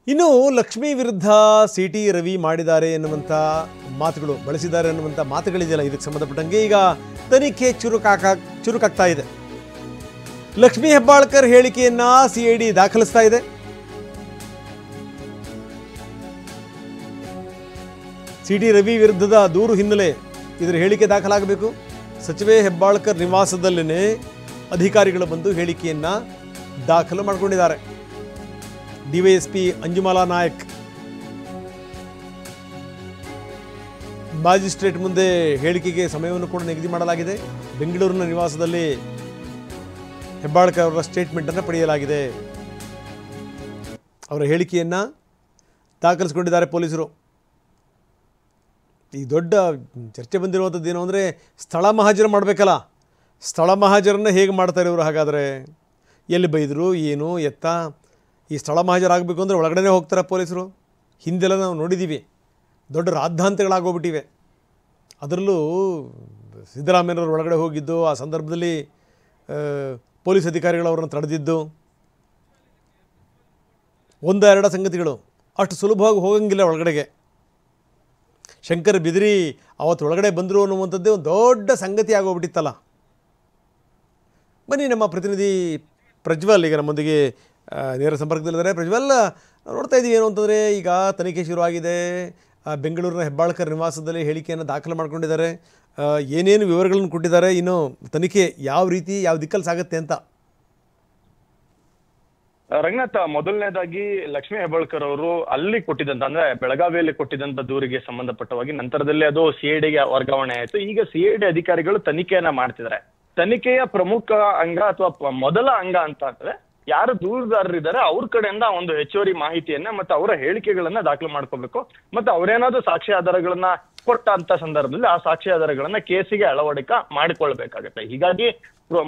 ಇನ್ನು ಲಕ್ಷ್ಮಿ ವಿರುದ್ಧ ಸಿಟಿ ರವಿ ಮಾಡಿದ್ದಾರೆ ಎನ್ನುವಂಥ ಮಾತುಗಳು ಬಳಸಿದ್ದಾರೆ ಎನ್ನುವಂಥ ಮಾತುಗಳಿದೆಯಲ್ಲ, ಇದಕ್ಕೆ ಸಂಬಂಧಪಟ್ಟಂಗೆ ಈಗ ತನಿಖೆ ಚುರುಕಾಗ್ತಾ ಇದೆ. ಲಕ್ಷ್ಮಿ ಹೆಬ್ಬಾಳ್ಕರ್ ಹೇಳಿಕೆಯನ್ನ ಸಿಐಡಿ ದಾಖಲಿಸ್ತಾ ಇದೆ. ಸಿಟಿ ರವಿ ವಿರುದ್ಧದ ದೂರು ಹಿನ್ನೆಲೆ ಇದರ ಹೇಳಿಕೆ ದಾಖಲಾಗಬೇಕು. ಸಚಿವೆ ಹೆಬ್ಬಾಳ್ಕರ್ ನಿವಾಸದಲ್ಲೇ ಅಧಿಕಾರಿಗಳು ಬಂದು ಹೇಳಿಕೆಯನ್ನ ದಾಖಲು ಮಾಡಿಕೊಂಡಿದ್ದಾರೆ. ಡಿವೈಎಸ್ಪಿ ಅಂಜುಮಾಲಾ ನಾಯಕ್ ಮ್ಯಾಜಿಸ್ಟ್ರೇಟ್ ಮುಂದೆ ಹೇಳಿಕೆಗೆ ಸಮಯವನ್ನು ಕೂಡ ನಿಗದಿ ಮಾಡಲಾಗಿದೆ. ಬೆಂಗಳೂರಿನ ನಿವಾಸದಲ್ಲಿ ಹೆಬ್ಬಾಳ್ಕರ್ ಅವರ ಸ್ಟೇಟ್ಮೆಂಟನ್ನು ಪಡೆಯಲಾಗಿದೆ. ಅವರ ಹೇಳಿಕೆಯನ್ನು ದಾಖಲಿಸಿಕೊಂಡಿದ್ದಾರೆ ಪೊಲೀಸರು. ಈ ದೊಡ್ಡ ಚರ್ಚೆ ಬಂದಿರುವಂಥದ್ದು ಏನು ಅಂದರೆ, ಸ್ಥಳ ಮಹಾಜರು ಮಾಡಬೇಕಲ್ಲ, ಸ್ಥಳ ಮಹಾಜರನ್ನು ಹೇಗೆ ಮಾಡ್ತಾರೆ ಇವರು? ಹಾಗಾದರೆ ಎಲ್ಲಿ ಬೈದರು, ಏನು ಎತ್ತ? ಈ ಸ್ಥಳ ಮಹಾಜರಾಗಬೇಕು ಅಂದರೆ ಒಳಗಡೆ ಹೋಗ್ತಾರೆ ಪೊಲೀಸರು. ಹಿಂದೆಲ್ಲ ನಾವು ನೋಡಿದ್ದೀವಿ, ದೊಡ್ಡ ರಾದ್ಧಾಂತಗಳಾಗೋಗ್ಬಿಟ್ಟಿವೆ. ಅದರಲ್ಲೂ ಸಿದ್ದರಾಮಯ್ಯನವರು ಒಳಗಡೆ ಹೋಗಿದ್ದು, ಆ ಸಂದರ್ಭದಲ್ಲಿ ಪೊಲೀಸ್ ಅಧಿಕಾರಿಗಳು ಅವರನ್ನು ತಡೆದಿದ್ದು, ಒಂದೆರಡು ಸಂಗತಿಗಳು. ಅಷ್ಟು ಸುಲಭವಾಗಿ ಹೋಗಂಗಿಲ್ಲ ಒಳಗಡೆಗೆ. ಶಂಕರ್ ಬಿದಿರಿ ಅವತ್ತು ಒಳಗಡೆ ಬಂದರು ಅನ್ನುವಂಥದ್ದೇ ಒಂದು ದೊಡ್ಡ ಸಂಗತಿ ಆಗೋಗ್ಬಿಟ್ಟಿತ್ತಲ್ಲ. ಬನ್ನಿ, ನಮ್ಮ ಪ್ರತಿನಿಧಿ ಪ್ರಜ್ವಲ್ ಈಗ ನಮ್ಮೊಂದಿಗೆ ನೇರ ಸಂಪರ್ಕದಲ್ಲಿದ್ದಾರೆ. ಪ್ರಜ್ವಲ್, ನೋಡ್ತಾ ಇದ್ದೀವಿ ಏನು ಅಂತಂದರೆ, ಈಗ ತನಿಖೆ ಶುರುವಾಗಿದೆ. ಬೆಂಗಳೂರಿನ ಹೆಬ್ಬಾಳ್ಕರ್ ನಿವಾಸದಲ್ಲಿ ಹೇಳಿಕೆಯನ್ನು ದಾಖಲು ಮಾಡ್ಕೊಂಡಿದ್ದಾರೆ. ಏನೇನು ವಿವರಗಳನ್ನು ಕೊಟ್ಟಿದ್ದಾರೆ, ಇನ್ನು ತನಿಖೆ ಯಾವ ರೀತಿ ಯಾವ ದಿಕ್ಕಲ್ಲಿ ಸಾಗುತ್ತೆ ಅಂತ? ರಂಗನಾಥ್, ಮೊದಲನೇದಾಗಿ ಲಕ್ಷ್ಮೀ ಹೆಬ್ಬಾಳ್ಕರ್ ಅವರು ಅಲ್ಲಿ ಕೊಟ್ಟಿದ್ದಂತ, ಅಂದ್ರೆ ಬೆಳಗಾವಿಯಲ್ಲಿ ಕೊಟ್ಟಿದ್ದಂತ ದೂರಿಗೆ ಸಂಬಂಧಪಟ್ಟವಾಗಿ ನಂತರದಲ್ಲಿ ಅದು ಸಿಐಡಿಗೆ ವರ್ಗಾವಣೆ ಆಯಿತು. ಈಗ ಸಿಐಡಿ ಅಧಿಕಾರಿಗಳು ತನಿಖೆಯನ್ನ ಮಾಡ್ತಿದ್ದಾರೆ. ತನಿಖೆಯ ಪ್ರಮುಖ ಅಂಗ ಅಥವಾ ಮೊದಲ ಅಂಗ ಅಂತ ಅಂದ್ರೆ, ಯಾರು ದೂರುದಾರರಿದ್ದಾರೆ ಅವ್ರ ಕಡೆಯಿಂದ ಒಂದು ಹೆಚ್ಚುವರಿ ಮಾಹಿತಿಯನ್ನ ಮತ್ತೆ ಅವರ ಹೇಳಿಕೆಗಳನ್ನ ದಾಖಲು ಮಾಡ್ಕೋಬೇಕು. ಮತ್ತೆ ಅವರೇನಾದ್ರೂ ಸಾಕ್ಷಿ ಆಧಾರಗಳನ್ನ ಕೊಟ್ಟಂತ ಸಂದರ್ಭದಲ್ಲಿ ಆ ಸಾಕ್ಷಿ ಆಧಾರಗಳನ್ನ ಕೇಸಿಗೆ ಅಳವಡಿಕೆ ಮಾಡಿಕೊಳ್ಬೇಕಾಗತ್ತೆ. ಹೀಗಾಗಿ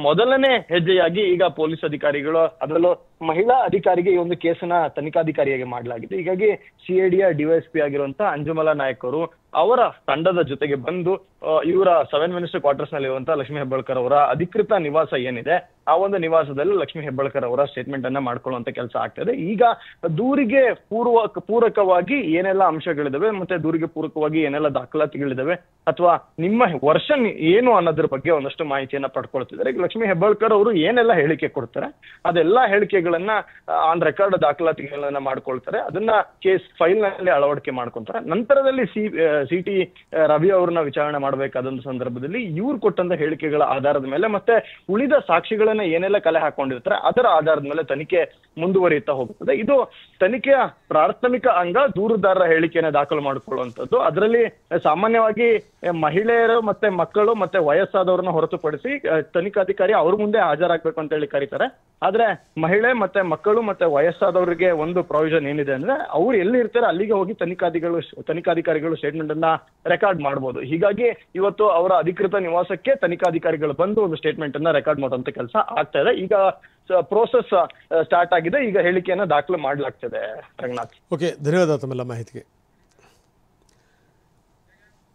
ಮೊದಲನೇ ಹೆಜ್ಜೆಯಾಗಿ ಈಗ ಪೊಲೀಸ್ ಅಧಿಕಾರಿಗಳು, ಅದರಲ್ಲೂ ಮಹಿಳಾ ಅಧಿಕಾರಿಗೆ ಈ ಒಂದು ಕೇಸನ್ನ ತನಿಖಾಧಿಕಾರಿಯಾಗಿ ಮಾಡಲಾಗಿದೆ. ಹೀಗಾಗಿ ಸಿಐಡಿಯ ಡಿವೈಎಸ್ಪಿ ಆಗಿರುವಂತಹ ಅಂಜುಮಲಾ ನಾಯಕ್ ಅವರು ಅವರ ತಂಡದ ಜೊತೆಗೆ ಬಂದು ಇವರ 7 ಮಿನಿಸ್ಟರ್ ಕ್ವಾರ್ಟರ್ಸ್ ನಲ್ಲಿ ಇರುವಂತಹ ಲಕ್ಷ್ಮೀ ಹೆಬ್ಬಾಳ್ಕರ್ ಅವರ ಅಧಿಕೃತ ನಿವಾಸ ಏನಿದೆ ಆ ಒಂದು ನಿವಾಸದಲ್ಲಿ ಲಕ್ಷ್ಮೀ ಹೆಬ್ಬಾಳ್ಕರ್ ಅವರ ಸ್ಟೇಟ್ಮೆಂಟ್ ಅನ್ನ ಮಾಡ್ಕೊಳ್ಳುವಂತ ಕೆಲಸ ಆಗ್ತದೆ. ಈಗ ದೂರಿಗೆ ಪೂರಕವಾಗಿ ಏನೆಲ್ಲ ಅಂಶಗಳಿದಾವೆ ಮತ್ತೆ ದೂರಿಗೆ ಪೂರಕವಾಗಿ ಏನೆಲ್ಲ ದಾಖಲಾತಿಗಳಿದಾವೆ ಅಥವಾ ನಿಮ್ಮ ವರ್ಷನ್ ಏನು ಅನ್ನೋದ್ರ ಬಗ್ಗೆ ಒಂದಷ್ಟು ಮಾಹಿತಿಯನ್ನ ಪಡ್ಕೊಳ್ತಿದ್ದಾರೆ. ಈಗ ಲಕ್ಷ್ಮೀ ಹೆಬ್ಬಾಳ್ಕರ್ ಅವರು ಏನೆಲ್ಲ ಹೇಳಿಕೆ ಕೊಡ್ತಾರೆ ಅದೆಲ್ಲಾ ಹೇಳಿಕೆಗಳನ್ನ ಆನ್ ರೆಕಾರ್ಡ್ ದಾಖಲಾತಿಗಳನ್ನ ಮಾಡ್ಕೊಳ್ತಾರೆ. ಅದನ್ನ ಕೇಸ್ ಫೈಲ್ ನಲ್ಲಿ ಅಳವಡಿಕೆ ಮಾಡ್ಕೊಂತಾರೆ. ನಂತರದಲ್ಲಿ ಸಿಟಿ ರವಿ ಅವ್ರನ್ನ ವಿಚಾರಣೆ ಮಾಡಬೇಕಾದಂತ ಸಂದರ್ಭದಲ್ಲಿ ಇವ್ರು ಕೊಟ್ಟಂತ ಹೇಳಿಕೆಗಳ ಆಧಾರದ ಮೇಲೆ ಮತ್ತೆ ಉಳಿದ ಸಾಕ್ಷಿಗಳನ್ನ ಏನೆಲ್ಲ ಕಲೆ ಹಾಕೊಂಡಿರ್ತಾರೆ ಅದರ ಆಧಾರದ ಮೇಲೆ ತನಿಖೆ ಮುಂದುವರಿಯುತ್ತಾ ಹೋಗುತ್ತದೆ. ಇದು ತನಿಖೆಯ ಪ್ರಾಥಮಿಕ ಅಂಗ, ದೂರುದಾರರ ಹೇಳಿಕೆಯನ್ನ ದಾಖಲು ಮಾಡಿಕೊಳ್ಳುವಂಥದ್ದು. ಅದರಲ್ಲಿ ಸಾಮಾನ್ಯವಾಗಿ ಮಹಿಳೆಯರು ಮತ್ತೆ ಮಕ್ಕಳು ಮತ್ತೆ ವಯಸ್ಸಾದವ್ರನ್ನ ಹೊರತುಪಡಿಸಿ ತನಿಖಾಧಿಕಾರಿ ಅವ್ರ ಮುಂದೆ ಹಾಜರಾಗಬೇಕು ಅಂತ ಹೇಳಿ ಕರೀತಾರೆ. ಆದ್ರೆ ಮಹಿಳೆ ಮತ್ತೆ ಮಕ್ಕಳು ಮತ್ತೆ ವಯಸ್ಸಾದವರಿಗೆ ಒಂದು ಪ್ರಾವಿಷನ್ ಏನಿದೆ ಅಂದ್ರೆ, ಅವ್ರು ಎಲ್ಲಿ ಇರ್ತಾರೆ ಅಲ್ಲಿಗೆ ಹೋಗಿ ತನಿಖಾಧಿಕಾರಿಗಳು ಸ್ಟೇಟ್ಮೆಂಟ್ ಅನ್ನ ರೆಕಾರ್ಡ್ ಮಾಡಬಹುದು. ಹೀಗಾಗಿ ಇವತ್ತು ಅವರ ಅಧಿಕೃತ ನಿವಾಸಕ್ಕೆ ತನಿಖಾಧಿಕಾರಿಗಳು ಬಂದು ಒಂದು ಸ್ಟೇಟ್ಮೆಂಟ್ ಅನ್ನ ರೆಕಾರ್ಡ್ ಮಾಡುವಂತ ಕೆಲಸ ಆಗ್ತಾ ಇದೆ. ಈಗ ಪ್ರೋಸೆಸ್ ಸ್ಟಾರ್ಟ್ ಆಗಿದೆ. ಈಗ ಹೇಳಿಕೆಯನ್ನ ದಾಖಲು ಮಾಡಲಾಗ್ತದೆ. ರಂಗನಾಥ್, ಓಕೆ, ಧನ್ಯವಾದ ತಮ್ಮೆಲ್ಲ ಮಾಹಿತಿಗೆ.